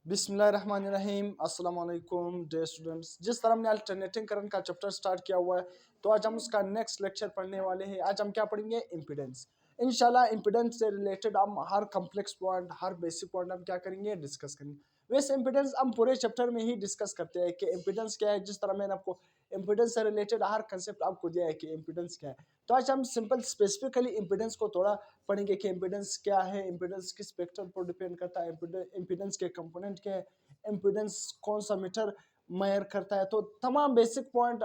बिस्मिल्लाहिर्रहमानिर्रहीम अस्सलाम वालेकुम डियर स्टूडेंट्स। जिस तरह हमने अल्टरनेटिंग करंट का चैप्टर स्टार्ट किया हुआ है, तो आज हम उसका नेक्स्ट लेक्चर पढ़ने वाले हैं। आज हम क्या पढ़ेंगे? इम्पीडेंस। इंशाल्लाह इम्पीडेंस से रिलेटेड हम हर कॉम्प्लेक्स पॉइंट, हर बेसिक पॉइंट हम क्या करेंगे? डिस्कस करेंगे। वैसे इम्पीडेंस हम पूरे चैप्टर में ही डिस्कस करते हैं कि इम्पीडेंस क्या है। जिस तरह मैंने आपको इम्पीडेंस से रिलेटेड हर कंसेप्ट आपको दिया है कि इम्पीडेंस क्या है, तो आज हम सिंपल स्पेसिफिकली इम्पीडेंस को थोड़ा पढ़ेंगे कि इम्पीडेंस क्या है, इम्पीडेंस किस फैक्टर पर डिपेंड करता है, इम्पीडेंस के कंपोनेंट क्या है, इम्पीडेंस कौन सा मीटर मेजर करता है। तो तमाम बेसिक पॉइंट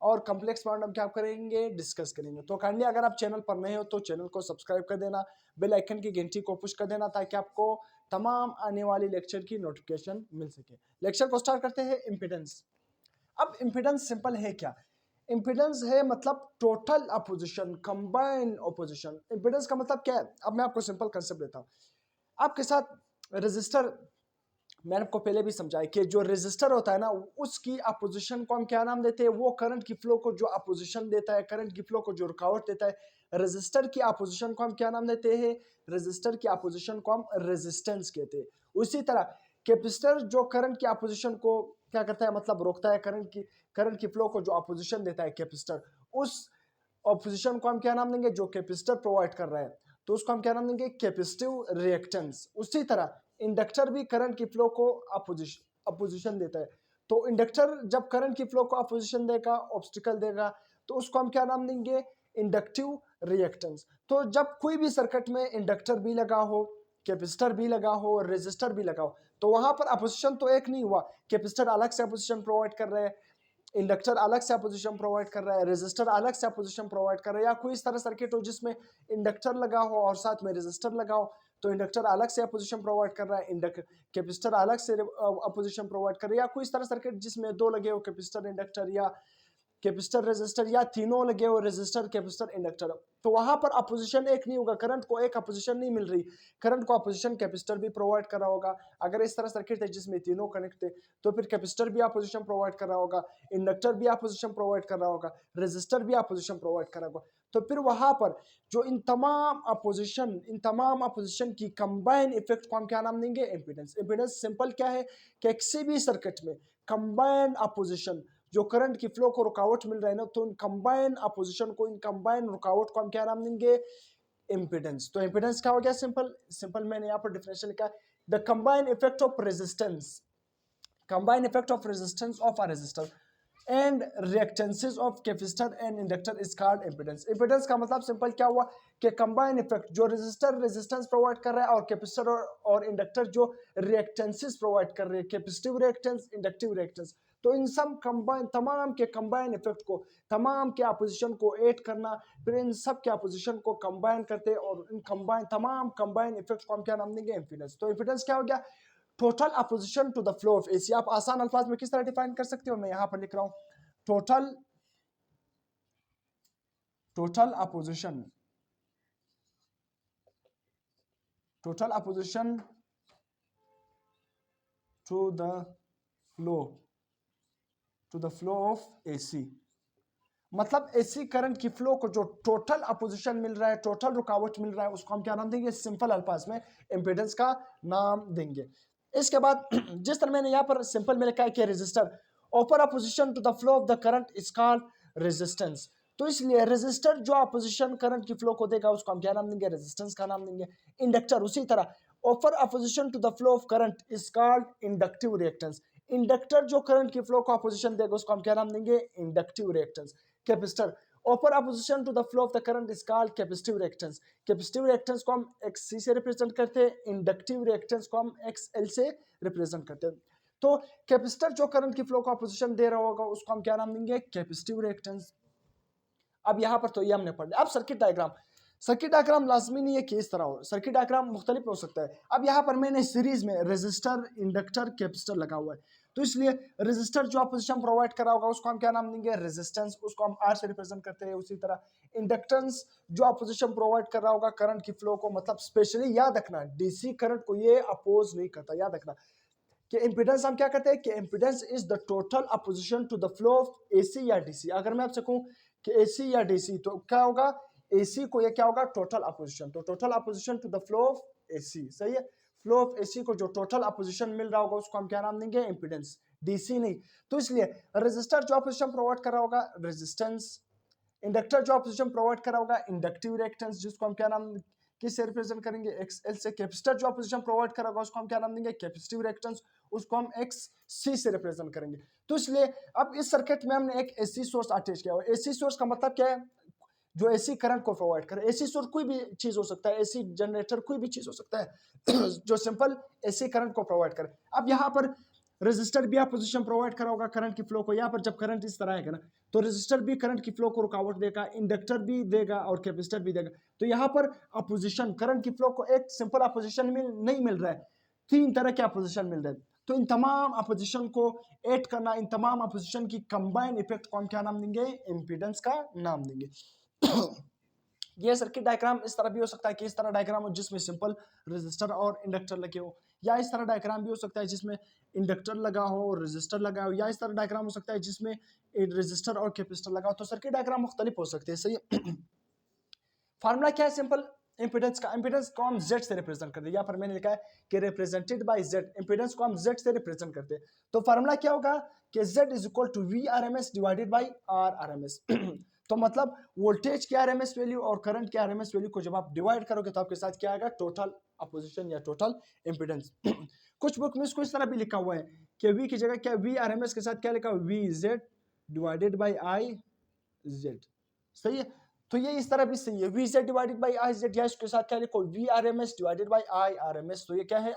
और कॉम्प्लेक्स पॉइंट हम क्या करेंगे? डिस्कस करेंगे। तो काइंडली अगर आप चैनल पर नए हो तो चैनल को सब्सक्राइब कर देना, बेल आइकन की घंटी को पुश कर देना, ताकि आपको तमाम आने वाली लेक्चर की नोटिफिकेशन मिल सके। लेक्चर को स्टार्ट करते हैं। इम्पीडेंस। अब इम्पीडेंस सिंपल है क्या? इम्पीडेंस है मतलब total opposition, combine opposition. Impedance का मतलब क्या है? अब मैं आपको सिंपल कंसेप्ट देता हूं। आपके साथ रजिस्टर, मैंने आपको पहले भी समझाया कि जो रेजिस्टर होता है ना, उसकी अपोजिशन को हम क्या नाम देते हैं? वो करंट की फ्लो को जो अपोजिशन देता है, करंट की फ्लो को जो रुकावट देता है, रेजिस्टर की अपोजिशन को हम क्या नाम देते हैं? रेजिस्टर की अपोजिशन को हम रेजिस्टेंस कहते हैं। उसी तरह कैपेसिटर जो करंट की अपोजिशन को क्या करता है, मतलब रोकता है, करंट की फ्लो को जो अपोजिशन देता है कैपेसिटर, उस ऑपोजिशन को हम क्या नाम देंगे? जो कैपेसिटर प्रोवाइड कर रहा है, तो उसको हम क्या नाम देंगे? Capacitive reactance. उसी तरह इंडक्टर भी करंट की फ्लो को अपोजिशन देता है। तो इंडक्टर जब करंट की फ्लो को अपोजिशन देगा, ऑब्स्टिकल देगा, तो उसको हम क्या नाम देंगे? Inductive reactance. तो जब कोई भी सर्किट में इंडक्टर भी लगा हो, कैपेसिटर भी लगा हो, रेजिस्टर भी लगा हो, तो वहां पर अपोजिशन तो एक नहीं हुआ। कैपेसिटर अलग से अपोजिशन प्रोवाइड कर रहे हैं, इंडक्टर अलग से अपोजिशन प्रोवाइड कर रहा है, रेजिस्टर अलग से अपोजिशन प्रोवाइड कर रहा है। या कोई इस तरह सर्किट हो जिसमें इंडक्टर लगा हो और साथ में रेजिस्टर लगा हो, तो इंडक्टर अलग से अपोजिशन प्रोवाइड कर रहा है, कैपेसिटर अलग से अपोजिशन प्रोवाइड कर रहा है। या कोई इस तरह सर्किट जिसमें दो लगे हो, कैपेसिटर इंडक्टर, या कैपेसिटर रेजिस्टर, या तीनों लगे हो, रेजिस्टर कैपेसिटर इंडक्टर, तो वहां पर अपोजिशन एक नहीं होगा। करंट को एक अपोजिशन नहीं मिल रही, करंट को अपोजिशन कैपेसिटर भी प्रोवाइड कर रहा होगा। अगर इस तरह सर्किट है जिसमें तीनों कनेक्ट थे, तो फिर कैपेसिटर भी अपोजिशन प्रोवाइड कर रहा होगा, इंडक्टर भी अपोजिशन प्रोवाइड कर रहा होगा, रेजिस्टर भी अपोजिशन प्रोवाइड कर रहा होगा। तो फिर वहां पर जो इन तमाम अपोजिशन की कंबाइन इफेक्ट को हम क्या नाम देंगे? इंपीडेंस। इंपीडेंस सिंपल क्या है कि किसी भी सर्किट में कंबाइन अपोजिशन, जो करंट की फ्लो को रुकावट मिल रहा है ना, तो इन कंबाइन अपोजिशन को, इन कंबाइन रुकावट को हम क्या नाम देंगे? इंपीडेंस। तो इंपीडेंस क्या हो गया? सिंपल मैंने यहाँ पर डिफरेंशियल लिखा है, the combine effect of resistance, combined effect of resistance of a resistor and reactances of capacitor and inductor is called impedance. impedance का मतलब सिंपल क्या हुआ कि कंबाइन इफेक्ट, जो रेजिस्टर रेजिस्टेंस प्रोवाइड कर रहा है और कैपेसिटर और इंडक्टर जो रिएक्टेंसेस प्रोवाइड कर रहे हैं, कैपेसिटिव रिएक्टेंस, इंडक्टिव रिएक्टेंस, तो इन सब कंबाइन, तमाम के कंबाइन इफेक्ट को, तमाम के अपोजिशन को ऐड करना, फिर इन सब के अपोजिशन को कंबाइन करते हैं, और इन तमाम कंबाइन इफेक्ट को हम क्या नाम देंगे? इंपीडेंस। तो इंपीडेंस क्या हो गया? Total opposition to the flow of AC. आप आसान अल्फाज में किस तरह डिफाइन कर सकते हो? मैं यहां पर लिख रहा हूं, total opposition, total opposition to the flow of AC. मतलब एसी करंट की फ्लो को जो टोटल अपोजिशन मिल रहा है, टोटल रुकावट मिल रहा है, उसको हम क्या नाम देंगे? सिंपल अल्फाज में इंपीडेंस का नाम देंगे। इसके बाद जिस तरह मैंने यहाँ पर सिंपल में लिखा है कि resistor offer opposition to the flow of the current is called resistance. तो इसलिए रेजिस्टर जो अपोजिशन करंट की फ्लो को देगा, उसको हम क्या नाम देंगे? रेजिस्टेंस का नाम देंगे। इंडक्टर उसी तरह offer opposition to the flow of current is called inductive reactance. Inductor जो करंट की फ्लो को अपोजिशन देगा, उसको हम क्या नाम देंगे? Inductive reactance. Capacitor offer opposition to the flow of the current is called capacitive reactance. Capacitive reactance को हम XC से रिप्रेजेंट करते हैं, इंडक्टिव रिएक्टेंस को हम XL से रिप्रेजेंट करते हैं। तो कैपेसिटर जो करंट की फ्लो को अपोजिशन दे रहा होगा, उसको हम क्या नाम देंगे? Capacitive reactance. अब यहां पर तो ये हमने पढ़ लिया। अब सर्किट डायग्राम लाजमी नहीं है कि इस तरह हो, सर्किट डायग्राम मुख्तलिफ हो सकता है। अब यहाँ पर मैंने सीरीज में रेजिस्टर, इंडक्टर, कैपेसिटर लगा हुआ है, तो इसलिए रेजिस्टर जो अपोजिशन प्रोवाइड करा होगा, उसको हम क्या नाम देंगे? रेजिस्टेंस। उसको हम R से रिप्रेजेंट करते हैं। उसी तरह इंडक्टेंस जो अपोजिशन प्रोवाइड कर रहा होगा करंट की फ्लो को, मतलब स्पेशली याद रखना, डीसी करंट को ये अपोज नहीं करता। याद रखना कि इंपीडेंस हम क्या कहते हैं कि impedance is the total opposition to the flow of AC या डीसी। अगर मैं आपसे कहूं कि एसी या डीसी, तो क्या होगा? एसी को ये क्या होगा? Total opposition. तो total opposition to the flow of AC, सही है। फ्लो ऑफ एसी को जो टोटल अपोजिशन मिल रहा होगा उसको हम क्या नाम देंगे, इंपीडेंस, डीसी नहीं। तो इसलिए रेजिस्टर जो अपोजिशन प्रोवाइड कर रहा होगा रेजिस्टेंस, इंडक्टर जो अपोजिशन प्रोवाइड कर रहा होगा इंडक्टिव रिएक्टेंस, जिसको हम क्या नाम किससे रिप्रेजेंट करेंगे, एक्सएल से। कैपेसिटर जो अपोजिशन प्रोवाइड कर रहा होगा उसको हम क्या नाम देंगे, कैपेसिटिव रिएक्टेंस, उसको हम एक्ससी से रिप्रेजेंट करेंगे। तो इसलिए अब इस सर्किट में हमने एक एसी सोर्स अटैच किया हुआ। एसी सोर्स का मतलब क्या है, जो एसी करंट को प्रोवाइड करे। एसी सोर्स कोई भी चीज हो सकता है, एसी जनरेटर कोई भी चीज हो सकता है जो सिंपल एसी करंट को प्रोवाइड करे। अब यहाँ पर रेजिस्टर भी अपोजिशन प्रोवाइड करा होगा करंट की फ्लो को। यहाँ पर जब करंट इस तरह आएगा ना, तो रेजिस्टर भी करंट की फ्लो को रुकावट देगा, इंडक्टर भी देगा और कैपेसिटर भी देगा। तो यहाँ पर अपोजिशन करंट की फ्लो को एक सिंपल अपोजिशन नहीं मिल रहा है, 3 तरह के अपोजिशन मिल रहे हैं। तो इन तमाम अपोजिशन को ऐड करना, इन तमाम अपोजिशन की कंबाइन इफेक्ट को हम क्या नाम देंगे, इंपीडेंस का नाम देंगे। ये सर्किट डायग्राम इस तरह भी हो सकता है कि इस तरह डायग्राम हो जिसमें सिंपल रेजिस्टर और इंडक्टर लगे हो, या इस तरह डायग्राम भी हो सकता है जिसमें इंडक्टर लगा हो और रेजिस्टर लगा हो, या इस तरह डायग्राम हो सकता है जिसमें रेजिस्टर और कैपेसिटर लगा हो। तो सर्किट डायग्राम मुख्तलिफ हो सकते हैं, सही है। फार्मूला क्या है सिंपल इंपीडेंस का, इंपीडेंस को हम Z से रिप्रेजेंट करते हैं। यहाँ पर मैंने लिखा है कि रिप्रेजेंटेड बाय Z, इंपीडेंस को हम Z से रिप्रेजेंट करते हैं। तो फार्मूला क्या होगा कि Z is equal to VRMS divided by RRMS। तो मतलब वोल्टेज की RMS वैल्यू और करंट की RMS वैल्यू को जब आप डिवाइड करोगे तो आपके साथ क्या आएगा, टोटल अपोजिशन या टोटल इंपीडेंस। कुछ बुक में इसको इस तरह भी लिखा हुआ है कि V की जगह क्या VRMS के साथ क्या लिखा हुआ, VZ डिवाइडेड बाय IZ, सही है। तो ये इस तरह भी सही है, VZ डिवाइडेड बाय IZ, या इसके साथ क्या लिखो, VRMS डिवाइडेड बाय IRMS। तो ये क्या है,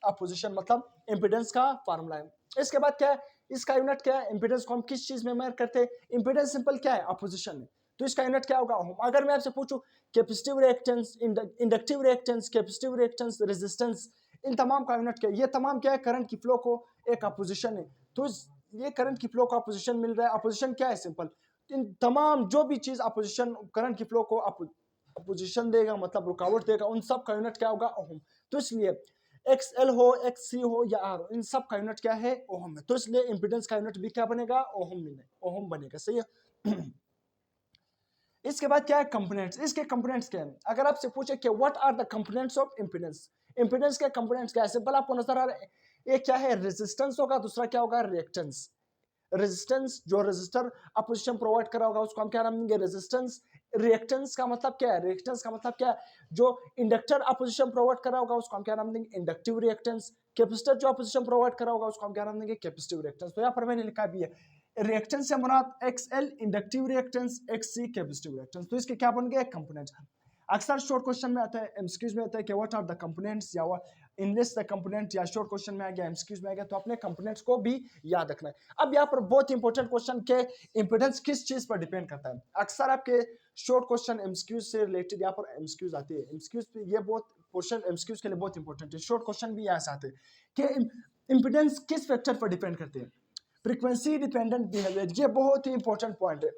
अपोजिशन मतलब इंपीडेंस का फार्मूला है। इसके बाद क्या है, इसका यूनिट क्या है, इंपीडेंस को हम किस चीज में मेजर करते हैं, इंपीडेंस सिंपल क्या है, अपोजिशन है। तो इसका यूनिट क्या होगा, ओम। अगर मैं आपसे पूछूं capacitive reactance, inductive reactance, capacitive reactance, resistance, इन तमाम का यूनिट क्या है, ये तमाम क्या है, करंट की फ्लो को एक अपोजिशन है। तो ये करंट की फ्लो को अपोजिशन मिल रहा है। अपोजिशन क्या है, सिंपल इन तमाम जो भी चीज अपोजिशन करंट की फ्लो को अपोजिशन देगा मतलब रुकावट देगा, उन सब का यूनिट क्या होगा, ओम। तो इसलिए XL हो, XC हो या R हो, इन सब का यूनिट क्या है, ओम है। तो इसलिए इंपीडेंस का यूनिट भी क्या बनेगा, ओम बनेगा, सही है। इसके बाद क्या है, कंपोनेंट्स। इसके कंपोनेंट्स क्या है, अगर आपसे पूछे कि what are the components of impedance, impedance के कंपोनेंट्स क्या है, सिंपल आपको नजर आ रहा है, एक क्या है रेजिस्टेंस होगा, दूसरा क्या होगा, रिएक्टेंस। रेजिस्टेंस जो रेजिस्टर अपोजिशन प्रोवाइड करा होगा उसको हम क्या नाम देंगे, रेजिस्टेंस। रिएक्टेंस का मतलब क्या है, रिएक्टेंस का मतलब क्या है, जो इंडक्टर अपोजिशन प्रोवाइड करा होगा उसको हम क्या नाम देंगे, इंडक्टिव रिएक्टेंस। कैपेसिटर जो अपोजिशन प्रोवाइड करा होगा उसको हम क्या नाम देंगे, कैपेसिटिव रिएक्टेंस। तो यहाँ पर मैंने लिखा भी है रिएक्टेंस से मुराद XL inductive reactance, XC capacitive reactance. तो इसके क्या बन गए, कंपोनेंट्स। अक्सर शॉर्ट क्वेश्चन में आता है, एमसीक्यूज में आता है कि व्हाट आर द कंपोनेंट्स, या इनलिस्ट द कंपोनेंट, या शॉर्ट क्वेश्चन में आ गया, एमसीक्यूज में आ गया, तो अपने कंपोनेंट्स को भी याद रखना है। अब यहाँ पर बहुत इंपॉर्टेंट क्वेश्चन के इंपीडेंस किस चीज पर डिपेंड करता है। अक्सर आपके शॉर्ट क्वेश्चन एमसीक्यूज से रिलेटेड यहाँ पर एमसीक्यूज आती है, एमसीक्यूज पे ये बहुत क्वेश्चन एमसीक्यूज के लिए बहुत इंपॉर्टेंट है। शॉर्ट क्वेश्चन भी यहाँ से आते हैं कि इंपीडेंस किस फैक्टर पर डिपेंड करते हैं, फ्रीक्वेंसी डिपेंडेंट बिहेवियर, ये बहुत ही इंपॉर्टेंट पॉइंट है।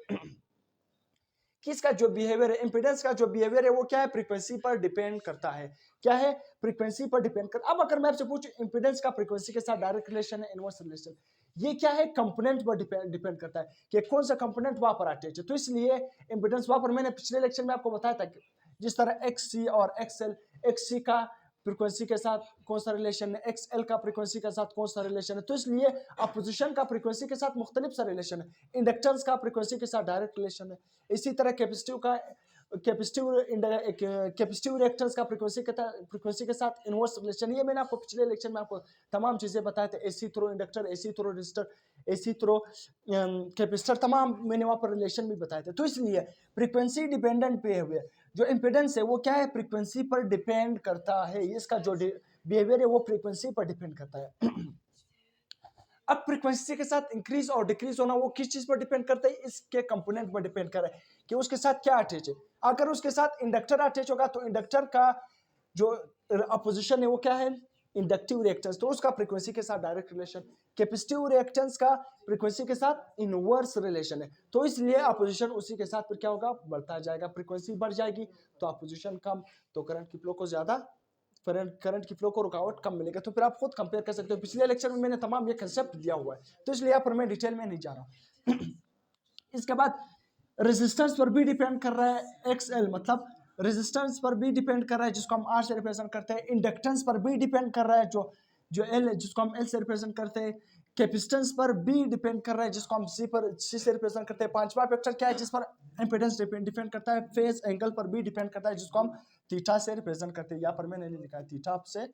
किसका जो बिहेवियर है, इंपीडेंस का जो बिहेवियर है वो क्या है, फ्रीक्वेंसी पर डिपेंड करता है। क्या है, फ्रीक्वेंसी पर डिपेंड कर। अब अगर मैं आपसे पूछूं इंपीडेंस का फ्रीक्वेंसी के साथ डायरेक्ट रिलेशन है, इनवर्स रिलेशन, ये क्या है, कंपोनेंट पर डिपेंड करता है कि कौन सा कंपोनेंट वहां पर अटैच है। तो इसलिए इंपीडेंस वहां पर मैंने पिछले लेक्चर में आपको बताया था कि जिस तरह XC और XL, XC का फ्रीक्वेंसी के साथ कौन सा रिलेशन है, XL का फ्रीक्वेंसी के साथ कौन सा रिलेशन है। तो इसलिए अपोजिशन का फ्रीक्वेंसी के साथ मुख्तलिफ सा रिलेशन है, इंडक्टेंस का फ्रीक्वेंसी के साथ डायरेक्ट रिलेशन है। इसी तरह कैपेसिटिव रिएक्टेंस का फ्रीक्वेंसी के साथ इनवर्स रिलेशन। ये मैंने आपको पिछले लेक्चर में आपको तमाम चीजें बताए थे, AC through inductor, AC through resistor, AC through capacitor, तमाम मैंने वहां पर रिलेशन भी बताए थे। तो इसलिए फ्रीक्वेंसी डिपेंडेंट बिहेवियर, जो इंपीडेंस है वो क्या है, फ्रीक्वेंसी पर डिपेंड करता है। इसका जो बिहेवियर है वो फ्रीक्वेंसी पर डिपेंड करता है। अब फ्रीक्वेंसी के साथ इंक्रीज और डिक्रीज होना वो किस चीज पर डिपेंड करता है, इसके कंपोनेंट पर डिपेंड कर रहा है कि उसके साथ क्या अटैच है। अगर उसके साथ इंडक्टर अटैच होगा तो इंडक्टर का जो अपोजिशन है वो क्या है, इंडक्टिव रिएक्टेंस, तो उसका फ्रीक्वेंसी के साथ डायरेक्ट रिलेशन। कैपेसिटिव रिएक्टेंस का फ्रीक्वेंसी के साथ इनवर्स रिलेशन है, तो इसलिए अपोजिशन उसी के साथ फिर क्या होगा, बढ़ता जाएगा। फ्रीक्वेंसी बढ़ जाएगी तो अपोजिशन कम, तो करंट की फ्लो को ज्यादा, करंट की फ्लो को रुकावट कम मिलेगा। तो फिर आप खुद कंपेयर कर सकते हो, पिछले लेक्चर में मैंने तमाम ये कंसेप्ट दिया हुआ है, तो इसलिए यहाँ पर मैं डिटेल में नहीं जा रहा। इसके बाद रेजिस्टेंस पर भी डिपेंड कर रहा है, XL मतलब रेजिस्टेंस पर भी डिपेंड कर रहा है जिसको हम आर से रिप्रेजेंट करते हैं, इंडक्टेंस पर भी डिपेंड कर रहा है जो जो एल जिसको हम एल से रिप्रेजेंट करते हैं, कैपेसिटेंस पर भी डिपेंड कर रहा है जिसको हम सी से रिप्रेजेंट करते हैं। पांचवा वेक्टर क्या है जिस पर इंपेडेंस डिपेंड करता है, फेज एंगल पर भी डिपेंड करता है जिसको हम थीटा से रिप्रेजेंट करते हैं। यहाँ पर मैंने लिखा है थीटा से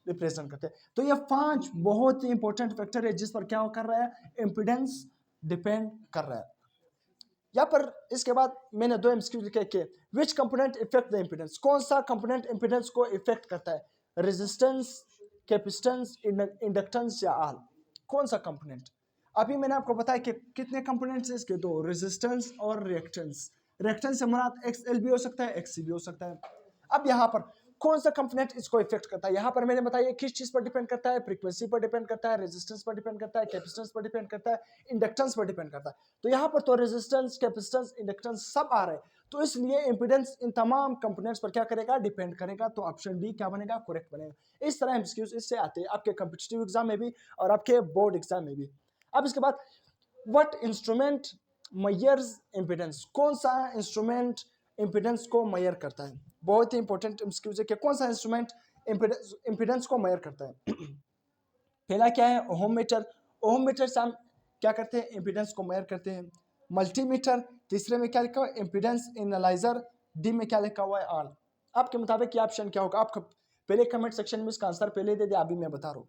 रिप्रेजेंट करते हैं। तो ये 5 बहुत ही इंपॉर्टेंट फैक्टर है जिस पर क्या कर रहा है, इंपेडेंस डिपेंड कर रहा है। यहाँ पर इसके बाद मैंने 2 एमसीक्यू लिखे कि विच कंपोनेंट इफेक्ट द इंपेडेंस, कौन सा कंपोनेंट इंपेडेंस को इफेक्ट करता है, रेजिस्टेंस, कैपेसिटेंस, इंडक्टेंस या आल, कौन सा कंपोनेंट। अभी मैंने आपको बताया कि कितने कंपोनेंट्स हैं इसके, 2, रेजिस्टेंस और रिएक्टेंस। रिएक्टेंस से मुराद एक्सएल भी हो सकता है, एक्ससी भी हो सकता है। अब यहाँ पर कौन सा कंपोनेंट इसको इफेक्ट करता है, यहाँ पर मैंने बताया किस चीज पर डिपेंड करता है, फ्रीक्वेंसी पर डिपेंड करता है, रेजिस्टेंस पर डिपेंड करता है, कैपेसिटेंस पर डिपेंड करता है, इंडक्टेंस पर डिपेंड करता है। तो यहाँ पर तो रेजिस्टेंस, कैपेसिटेंस, इंडक्टेंस सब आ रहे हैं, तो इसलिए इंपेडेंस इन तमाम कंपोनेंट्स पर क्या करेगा, डिपेंड करेगा। तो ऑप्शन डी क्या बनेगा, करेक्ट बनेगा। इस तरह एमसीक्यूज इससे आते हैं आपके कॉम्पिटिटिव एग्जाम में भी और आपके बोर्ड एग्जाम में भी। अब इसके बाद व्हाट इंस्ट्रूमेंट मेजर्स इंपेडेंस, कौन सा इंस्ट्रूमेंट इंपेडेंस को मेजर करता है। बहुत ही इंपॉर्टेंट एमसीक्यूज है कि कौन सा इंस्ट्रूमेंट इंपेडेंस को मेजर करता है। पहला क्या है, ओहम मीटर। ओहम मीटर से हम क्या करते हैं, इंपेडेंस को मेजर करते हैं। मल्टीमीटर, तीसरे में क्या लिखा हुआ है, इंपेडेंस एनालाइजर, डी में क्या लिखा हुआ है, आल। आपके मुताबिक ये ऑप्शन क्या होगा, आप पहले कमेंट सेक्शन में इसका आंसर पहले दे दे, अभी मैं बता रहा हूँ।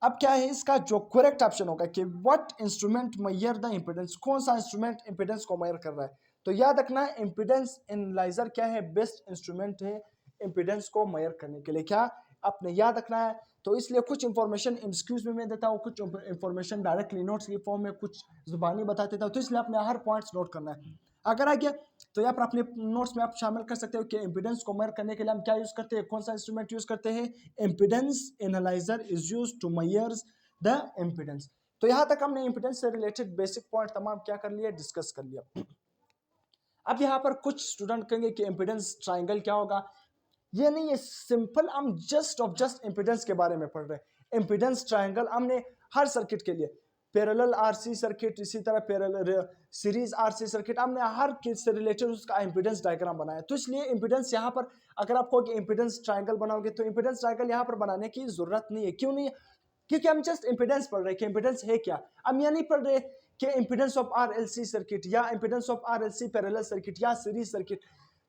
अब क्या है इसका जो करेक्ट ऑप्शन होगा कि what instrument major the impedance, कौन सा इंस्ट्रूमेंट इंपेडेंस को मेजर कर रहा है। तो याद रखना इंपेडेंस एनालाइजर क्या है, बेस्ट इंस्ट्रूमेंट है इंपेडेंस को मेजर करने के लिए, क्या आपने याद रखना है। तो इसलिए कुछ इंफॉर्मेशन एक्सक्यूज में मैं देता हूँ, कुछ इंफॉर्मेशन डायरेक्टली नोट्स की फॉर्म में, कुछ जुबानी बता देता हूँ, तो इसलिए आपने हर पॉइंट्स नोट करना है। अगर आ गया तो यहाँ पर अपने नोट्स में आप शामिल कर सकते हो कि इंपेडेंस को मेजर करने के लिए हम क्या यूज करते हैं, कौन सा इंस्ट्रूमेंट यूज करते हैं, impedance analyser is used to measure the impedance. तो यहाँ तक हमने इंपेडेंस से रिलेटेड बेसिक पॉइंट तमाम क्या कर लिया, डिस्कस कर लिया। अब यहाँ पर कुछ स्टूडेंट कहेंगे कि इंपेडेंस ट्राइंगल क्या होगा, ये नहीं है सिंपल, हम जस्ट इंपेडेंस के बारे में पढ़ रहे हैं। इंपेडेंस ट्रायंगल हमने हर सर्किट के लिए, पैरेलल आरसी सर्किट, इसी तरह पैरेलल सीरीज आरसी सर्किट, हमने हर किस से रिलेटेड उसका इंपेडेंस डायग्राम बनाया। तो इसलिए इंपेडेंस यहाँ पर अगर आप कहोगे इंपेडेंस ट्रायंगल बनाओगे तो इंपेडेंस ट्रायंगल यहाँ पर बनाने की जरूरत नहीं है। क्यों नहीं है, क्योंकि हम जस्ट इंपेडेंस पढ़ रहे हैं कि इंपेडेंस है क्या। हम ये नहीं पढ़ रहे कि इंपेडेंस ऑफ आरएलसी सर्किट या impedance of RLC parallel circuit या सीरीज सर्किट।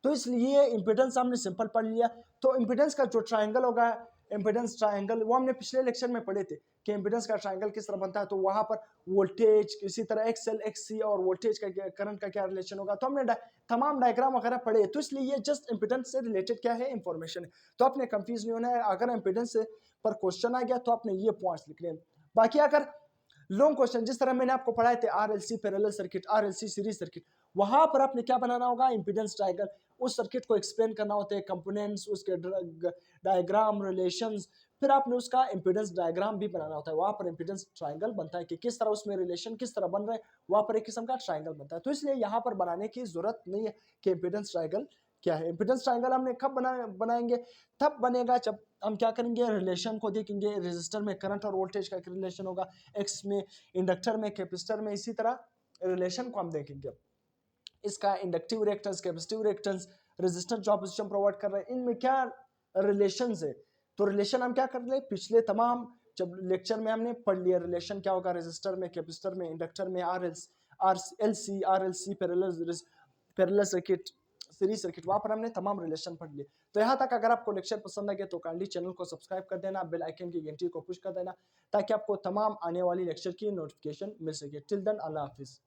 तो इसलिए इंपेडेंस हमने सिंपल पढ़ लिया। तो इंपेडेंस का जो ट्रायंगल होगा, इंपेडेंस ट्रायंगल, वो हमने पिछले लेक्चर में पढ़े थे कि इंपेडेंस का ट्रायंगल किस तरह बनता है। तो वहां पर वोल्टेज, इसी तरह एक्सएल एक्ससी और वोल्टेज का करंट का क्या रिलेशन होगा, तो हमने तमाम डायग्राम वगैरह पढ़े। तो इसलिए ये जस्ट इंपेडेंस से रिलेटेड क्या है, इंफॉर्मेशन है। तो आपने कंफ्यूज नहीं होना है। अगर इंपेडेंस पर क्वेश्चन आ गया तो आपने ये पॉइंट्स लिख लिए। बाकी अगर लॉन्ग क्वेश्चन जिस तरह मैंने आपको पढ़ाए थे, RLC parallel circuit, RLC series circuit, वहां पर आपने क्या बनाना होगा, इंपेडेंस ट्रायंगल, उस सर्किट को एक्सप्लेन करना होता है, कंपोनेंट्स, उसके डायग्राम, रिलेशंस, फिर आपने उसका इंपेडेंस डायग्राम भी बनाना होता है। वहां पर इंपेडेंस ट्रायंगल बनता है कि किस तरह उसमें रिलेशन किस तरह बन रहे हैं, वहां पर एक किस्म का ट्रायंगल बनता है। तो इसलिए यहाँ पर बनाने की जरूरत नहीं है कि इंपेडेंस ट्रायंगल क्या है। इंपेडेंस ट्रायंगल हमने कब बनाएंगे, तब बनेगा जब हम क्या करेंगे, रिलेशन को देखेंगे। रेजिस्टर में करंट और वोल्टेज का रिलेशन होगा, एक्स में इंडक्टर में, कैपेसिटर में, इसी तरह रिलेशन को हम देखेंगे। इसका inductive reactance, capacitive reactance, resistance जो ऑपोजिशन प्रोवाइड कर रहे हैं, इनमें क्या रिलेशन है। तो रिलेशन हम क्या कर रहे हैं, पिछले तमाम जब लेक्चर में हमने पढ़ लिया रिलेशन क्या होगा, रेजिस्टर में, कैपेसिटर में, इंडक्टर में, RLC parallel circuit, series circuit, वहां पर हमने तमाम रिलेशन पढ़ लिए। तो यहाँ तक अगर आपको लेक्चर पसंद आ गया तो काइंडली चैनल को सब्सक्राइब कर देना, बेल आइकन की घंटी को पुश कर देना, ताकि आपको तमाम आने वाली लेक्चर की नोटिफिकेशन मिल सके। टिल देन, अल्लाह हाफिज।